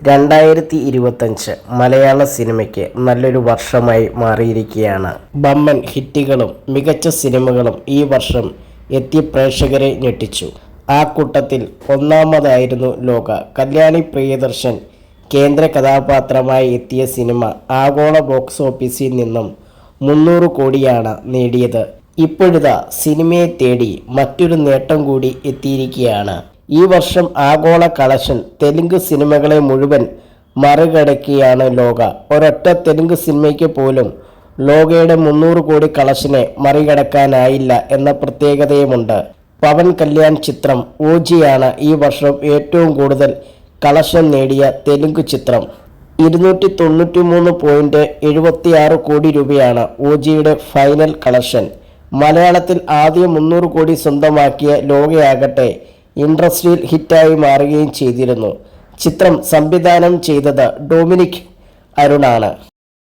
2025 മലയാള സിനിമയ്ക്ക് നല്ലൊരു വർഷമായി മാറിയിരിക്കുകയാണ്. ബമ്പൻ ഹിറ്റുകളും മികച്ച സിനിമകളും ഈ വർഷം എത്തി പ്രേക്ഷകരെ ഞെട്ടിച്ചു. ആ കൂട്ടത്തിൽ ഒന്നാമതായിരുന്നു ലോക. കല്യാണി പ്രിയദർശൻ കേന്ദ്ര കഥാപാത്രമായി എത്തിയ സിനിമ ആഗോള ബോക്സ് ഓഫീസിൽ നിന്നും 300 കോടിയാണ് നേടിയത്. ഇപ്പോഴിതാ സിനിമയെ തേടി മറ്റൊരു നേട്ടം കൂടി എത്തിയിരിക്കുകയാണ്. ഈ വർഷം ആഗോള കളക്ഷൻ തെലുങ്ക് സിനിമകളെ മുഴുവൻ മറികടക്കുകയാണ് ലോക. ഒരൊറ്റ തെലുങ്ക് സിനിമയ്ക്ക് പോലും ലോകയുടെ 300 കോടി കളക്ഷനെ മറികടക്കാനായില്ല എന്ന പ്രത്യേകതയുമുണ്ട്. പവൻ കല്യാൺ ചിത്രം ഓജിയാണ് ഈ വർഷം ഏറ്റവും കൂടുതൽ കളക്ഷൻ നേടിയ തെലുങ്ക് ചിത്രം. 293.76 കോടി രൂപയാണ് ഓജിയുടെ ഫൈനൽ കളക്ഷൻ. മലയാളത്തിൽ ആദ്യം 300 കോടി സ്വന്തമാക്കിയ ലോകയാകട്ടെ ഇൻഡസ്ട്രിയൽ ഹിറ്റായി മാറുകയും ചെയ്തിരുന്നു. ചിത്രം സംവിധാനം ചെയ്തത് ഡൊമിനിക് അരുണാണ്.